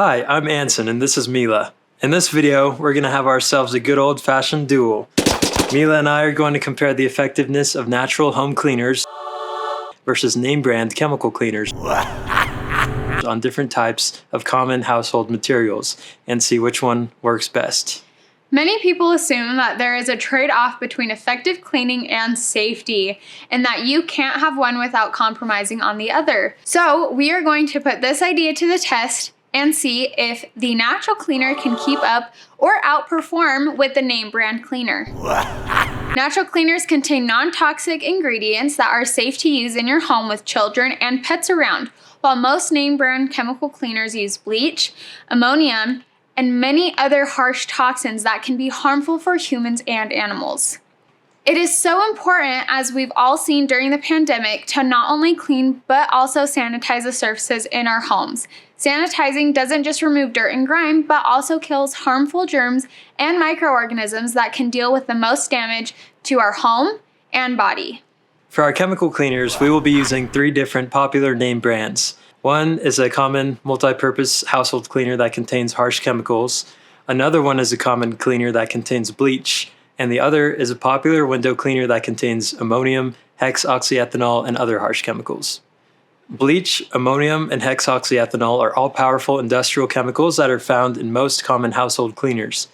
Hi, I'm Anson and this is Mila. In this video, we're going to have ourselves a good old-fashioned duel. Mila and I are going to compare the effectiveness of natural home cleaners versus name brand chemical cleaners on different types of common household materials and see which one works best. Many people assume that there is a trade-off between effective cleaning and safety, and that you can't have one without compromising on the other. So we are going to put this idea to the test and see if the natural cleaner can keep up or outperform with the name brand cleaner. Natural cleaners contain non-toxic ingredients that are safe to use in your home with children and pets around, while most name brand chemical cleaners use bleach, ammonium, and many other harsh toxins that can be harmful for humans and animals. It is so important, as we've all seen during the pandemic, to not only clean but also sanitize the surfaces in our homes. Sanitizing doesn't just remove dirt and grime, but also kills harmful germs and microorganisms that can deal with the most damage to our home and body. For our chemical cleaners, we will be using 3 different popular name brands. One is a common multi-purpose household cleaner that contains harsh chemicals. Another one is a common cleaner that contains bleach. And the other is a popular window cleaner that contains ammonium, hexoxyethanol, and other harsh chemicals. Bleach, ammonium, and hexoxyethanol are all powerful industrial chemicals that are found in most common household cleaners.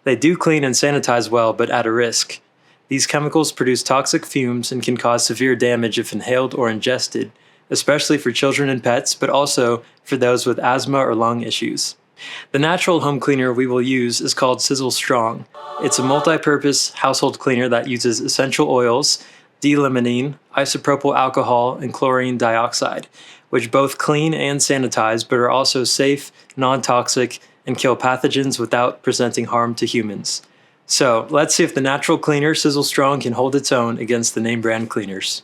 They do clean and sanitize well, but at a risk. These chemicals produce toxic fumes and can cause severe damage if inhaled or ingested, especially for children and pets, but also for those with asthma or lung issues. The natural home cleaner we will use is called Sizzle Strong. It's a multi-purpose household cleaner that uses essential oils, D-limonene, isopropyl alcohol, and chlorine dioxide, which both clean and sanitize but are also safe, non-toxic, and kill pathogens without presenting harm to humans. So let's see if the natural cleaner Sizzle Strong can hold its own against the name brand cleaners.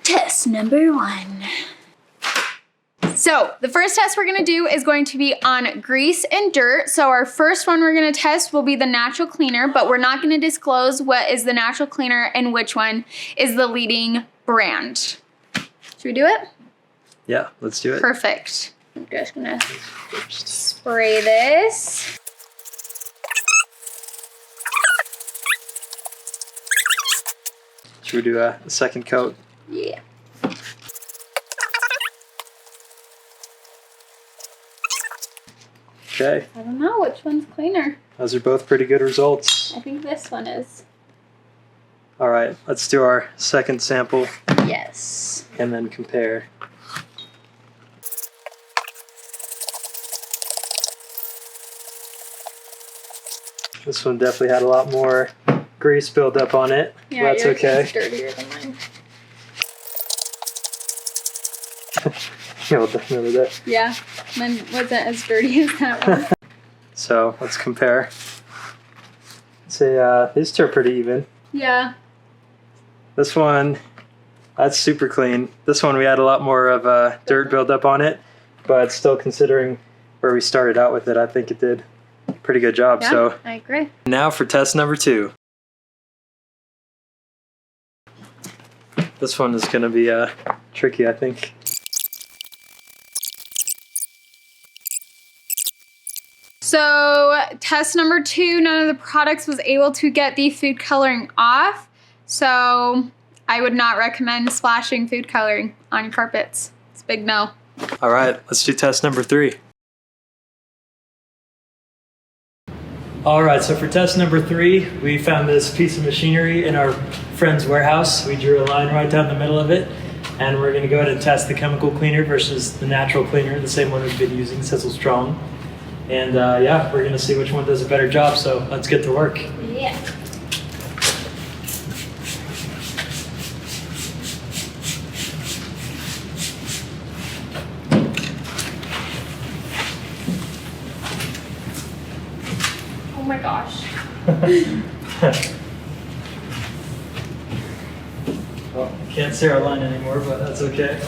Test number 1. So the first test we're gonna do is going to be on grease and dirt. So our first one we're gonna test will be the natural cleaner, but we're not gonna disclose what is the natural cleaner and which one is the leading brand. Should we do it? Yeah, let's do it. Perfect. I'm just gonna spray this. Should we do a second coat? Yeah. Okay. I don't know which one's cleaner. Those are both pretty good results. I think this one is. All right, let's do our second sample Yes. and then compare. This one definitely had a lot more grease buildup on it. Yeah, That's yours okay. is dirtier than mine. You'll definitely do that. Yeah, mine wasn't as dirty as that one. So let's compare. Say these two are pretty even. Yeah. This one, that's super clean. This one we had a lot more of dirt buildup on it, but still considering where we started out with it, I think it did a pretty good job. Yeah, So I agree. now for test number 2. This one is going to be tricky, I think. So test number 2, none of the products was able to get the food coloring off. So I would not recommend splashing food coloring on your carpets. It's a big no. All right, let's do test number 3. All right, so for test number 3, we found this piece of machinery in our friend's warehouse. We drew a line right down the middle of it, and we're gonna go ahead and test the chemical cleaner versus the natural cleaner, the same one we've been using, Sizzle Strong. And yeah, we're gonna see which one does a better job, so let's get to work. Yeah. Oh my gosh. Well, can't see our line anymore, but that's okay.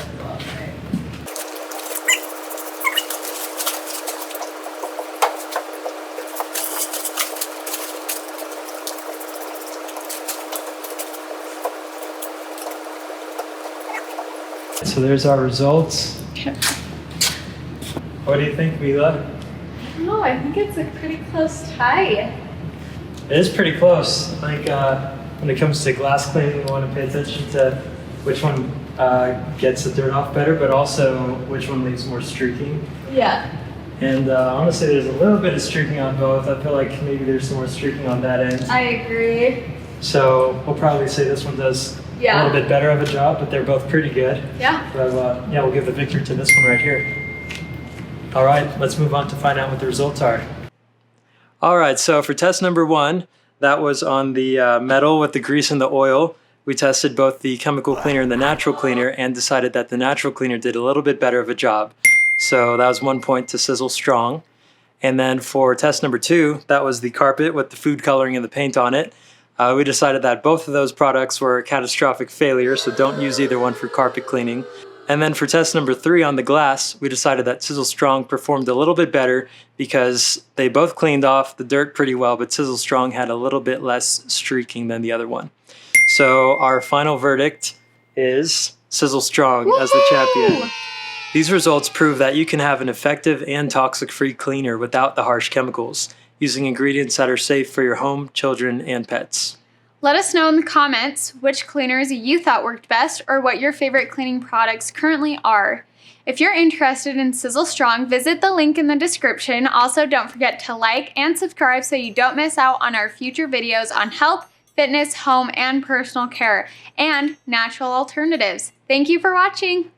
So there's our results. What do you think, Mila? No, I think it's a pretty close tie. It is pretty close. I think when it comes to glass cleaning, we want to pay attention to which one gets the dirt off better, but also which one leaves more streaking. Yeah. And honestly, there's a little bit of streaking on both. I feel like maybe there's some more streaking on that end. I agree. So we'll probably say this one does a little bit better of a job, but they're both pretty good. Yeah. But yeah, we'll give the victory to this one right here. All right, let's move on to find out what the results are. All right, so for test number 1, that was on the metal with the grease and the oil. We tested both the chemical cleaner and the natural cleaner and decided that the natural cleaner did a little bit better of a job. So that was 1 point to Sizzle Strong. And then for test number 2, that was the carpet with the food coloring and the paint on it. We decided that both of those products were a catastrophic failure, so don't use either one for carpet cleaning. And then for test number 3 on the glass, we decided that Sizzle Strong performed a little bit better because they both cleaned off the dirt pretty well, but Sizzle Strong had a little bit less streaking than the other one. So our final verdict is Sizzle Strong as the champion. These results prove that you can have an effective and toxic-free cleaner without the harsh chemicals, using ingredients that are safe for your home, children, and pets. Let us know in the comments which cleaners you thought worked best or what your favorite cleaning products currently are. If you're interested in Sizzle Strong, visit the link in the description. Also, don't forget to like and subscribe so you don't miss out on our future videos on health, fitness, home, and personal care, and natural alternatives. Thank you for watching.